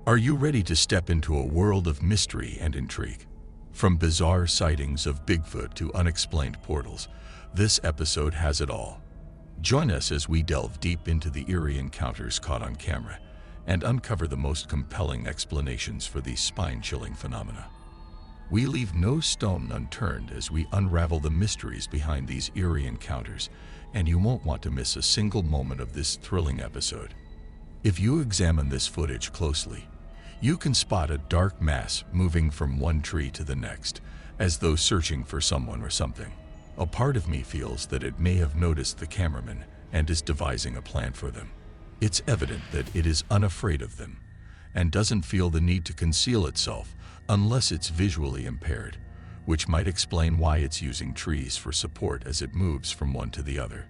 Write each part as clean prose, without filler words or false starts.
Are you ready to step into a world of mystery and intrigue? From bizarre sightings of Bigfoot to unexplained portals, this episode has it all. Join us as we delve deep into the eerie encounters caught on camera and uncover the most compelling explanations for these spine-chilling phenomena. We leave no stone unturned as we unravel the mysteries behind these eerie encounters, and you won't want to miss a single moment of this thrilling episode. If you examine this footage closely, you can spot a dark mass moving from one tree to the next, as though searching for someone or something. A part of me feels that it may have noticed the cameraman and is devising a plan for them. It's evident that it is unafraid of them and doesn't feel the need to conceal itself unless it's visually impaired, which might explain why it's using trees for support as it moves from one to the other.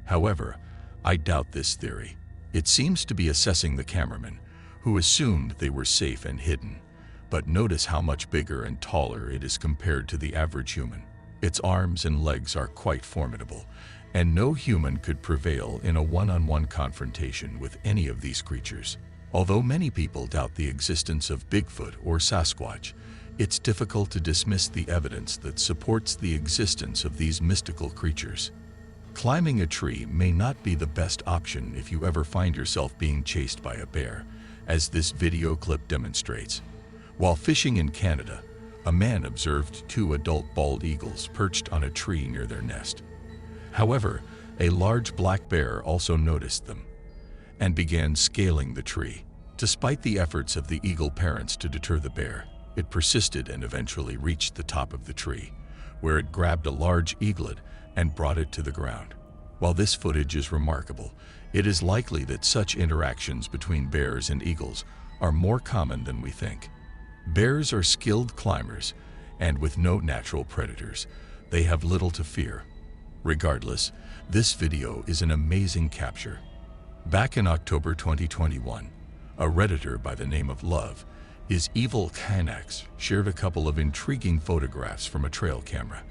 However, I doubt this theory. It seems to be assessing the cameraman, who assumed they were safe and hidden. But notice how much bigger and taller it is compared to the average human. Its arms and legs are quite formidable, and no human could prevail in a one-on-one confrontation with any of these creatures. Although many people doubt the existence of Bigfoot or Sasquatch, it's difficult to dismiss the evidence that supports the existence of these mystical creatures. Climbing a tree may not be the best option if you ever find yourself being chased by a bear, as this video clip demonstrates. While fishing in Canada, a man observed two adult bald eagles perched on a tree near their nest. However, a large black bear also noticed them and began scaling the tree. Despite the efforts of the eagle parents to deter the bear, it persisted and eventually reached the top of the tree, where it grabbed a large eaglet and brought it to the ground. While this footage is remarkable, it is likely that such interactions between bears and eagles are more common than we think. Bears are skilled climbers, and with no natural predators, they have little to fear. Regardless, this video is an amazing capture. Back in October 2021, a Redditor by the name of Love is Evil Canax shared a couple of intriguing photographs from a trail camera.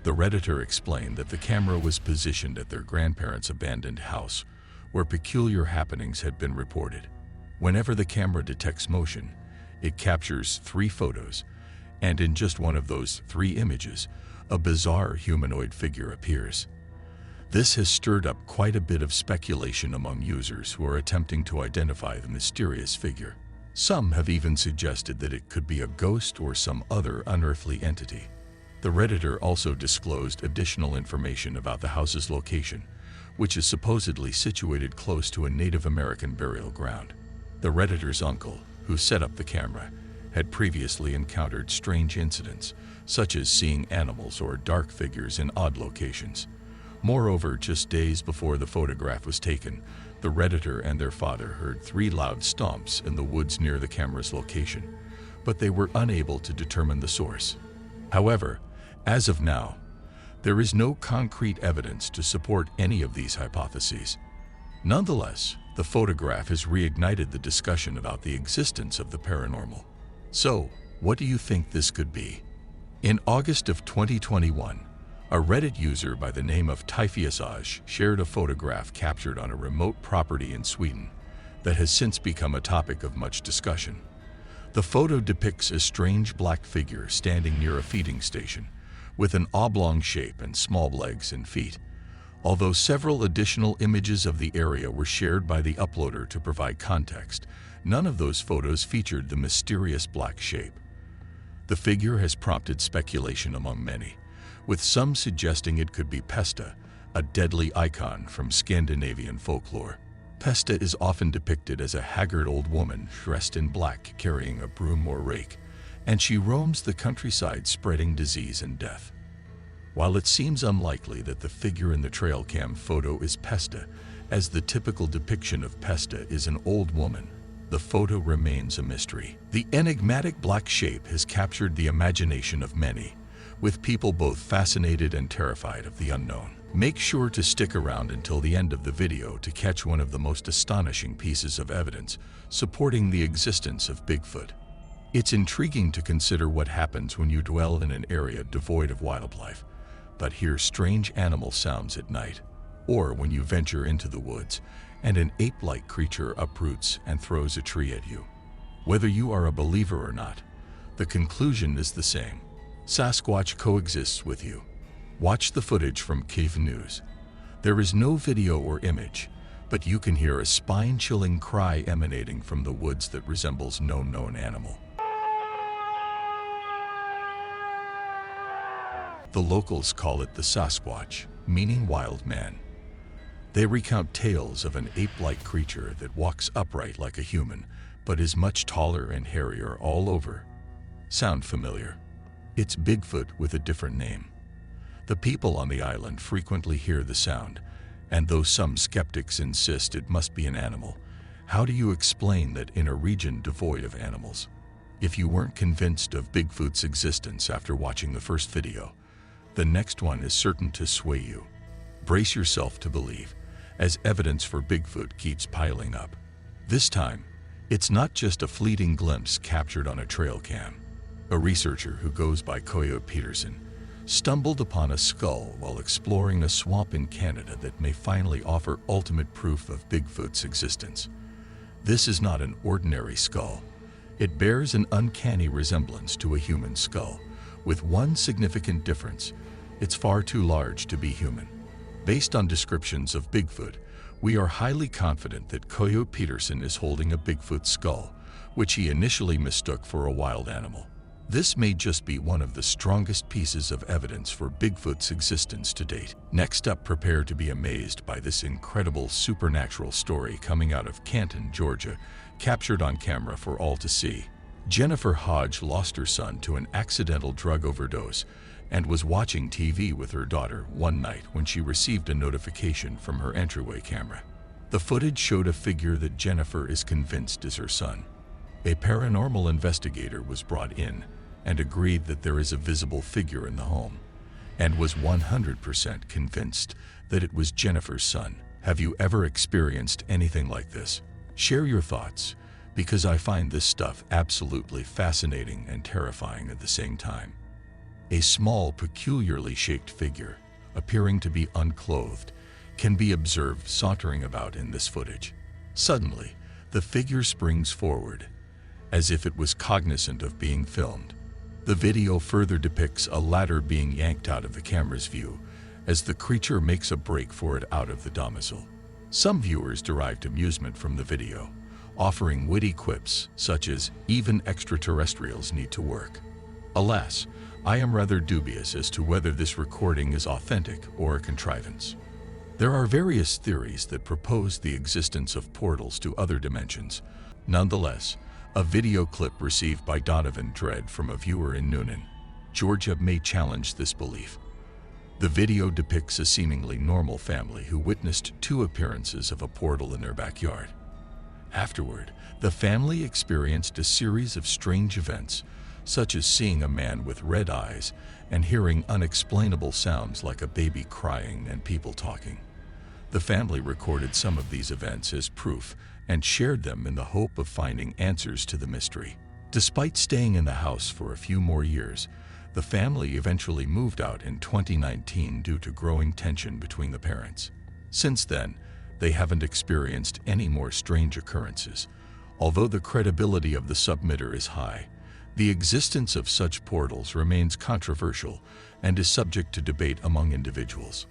The Redditor explained that the camera was positioned at their grandparents' abandoned house, where peculiar happenings had been reported. Whenever the camera detects motion, it captures 3 photos, and in just one of those 3 images, a bizarre humanoid figure appears. This has stirred up quite a bit of speculation among users who are attempting to identify the mysterious figure. Some have even suggested that it could be a ghost or some other unearthly entity. The Redditor also disclosed additional information about the house's location, which is supposedly situated close to a Native American burial ground. The Redditor's uncle, who set up the camera, had previously encountered strange incidents, such as seeing animals or dark figures in odd locations. Moreover, just days before the photograph was taken, the Redditor and their father heard 3 loud stomps in the woods near the camera's location, but they were unable to determine the source. However, as of now, there is no concrete evidence to support any of these hypotheses. Nonetheless, the photograph has reignited the discussion about the existence of the paranormal. So, what do you think this could be? In August of 2021, a Reddit user by the name of Typhiasage shared a photograph captured on a remote property in Sweden that has since become a topic of much discussion. The photo depicts a strange black figure standing near a feeding station, with an oblong shape and small legs and feet. Although several additional images of the area were shared by the uploader to provide context, none of those photos featured the mysterious black shape. The figure has prompted speculation among many, with some suggesting it could be Pesta, a deadly icon from Scandinavian folklore. Pesta is often depicted as a haggard old woman dressed in black carrying a broom or rake, and she roams the countryside spreading disease and death. While it seems unlikely that the figure in the trail cam photo is Pesta, as the typical depiction of Pesta is an old woman, the photo remains a mystery. The enigmatic black shape has captured the imagination of many, with people both fascinated and terrified of the unknown. Make sure to stick around until the end of the video to catch one of the most astonishing pieces of evidence supporting the existence of Bigfoot. It's intriguing to consider what happens when you dwell in an area devoid of wildlife, but hear strange animal sounds at night, or when you venture into the woods and an ape-like creature uproots and throws a tree at you. Whether you are a believer or not, the conclusion is the same. Sasquatch coexists with you. Watch the footage from Cave News. There is no video or image, but you can hear a spine-chilling cry emanating from the woods that resembles no known animal. The locals call it the Sasquatch, meaning wild man. They recount tales of an ape-like creature that walks upright like a human, but is much taller and hairier all over. Sound familiar? It's Bigfoot with a different name. The people on the island frequently hear the sound, and though some skeptics insist it must be an animal, how do you explain that in a region devoid of animals? If you weren't convinced of Bigfoot's existence after watching the first video, the next one is certain to sway you. Brace yourself to believe, as evidence for Bigfoot keeps piling up. This time, it's not just a fleeting glimpse captured on a trail cam. A researcher who goes by Coyote Peterson stumbled upon a skull while exploring a swamp in Canada that may finally offer ultimate proof of Bigfoot's existence. This is not an ordinary skull. It bears an uncanny resemblance to a human skull, with one significant difference: it's far too large to be human. Based on descriptions of Bigfoot, we are highly confident that Coyote Peterson is holding a Bigfoot skull, which he initially mistook for a wild animal. This may just be one of the strongest pieces of evidence for Bigfoot's existence to date. Next up, prepare to be amazed by this incredible supernatural story coming out of Canton, Georgia, captured on camera for all to see. Jennifer Hodge lost her son to an accidental drug overdose and was watching TV with her daughter one night when she received a notification from her entryway camera. The footage showed a figure that Jennifer is convinced is her son. A paranormal investigator was brought in and agreed that there is a visible figure in the home, and was 100% convinced that it was Jennifer's son. Have you ever experienced anything like this? Share your thoughts, because I find this stuff absolutely fascinating and terrifying at the same time. A small, peculiarly shaped figure, appearing to be unclothed, can be observed sauntering about in this footage. Suddenly, the figure springs forward, as if it was cognizant of being filmed. The video further depicts a ladder being yanked out of the camera's view as the creature makes a break for it out of the domicile. Some viewers derived amusement from the video, offering witty quips such as, "Even extraterrestrials need to work." Alas, I am rather dubious as to whether this recording is authentic or a contrivance. There are various theories that propose the existence of portals to other dimensions. Nonetheless, a video clip received by Donovan Dredd from a viewer in Noonan, Georgia, may challenge this belief. The video depicts a seemingly normal family who witnessed 2 appearances of a portal in their backyard. Afterward, the family experienced a series of strange events, such as seeing a man with red eyes and hearing unexplainable sounds like a baby crying and people talking. The family recorded some of these events as proof and shared them in the hope of finding answers to the mystery. Despite staying in the house for a few more years, the family eventually moved out in 2019 due to growing tension between the parents. Since then, they haven't experienced any more strange occurrences. Although the credibility of the submitter is high, the existence of such portals remains controversial and is subject to debate among individuals.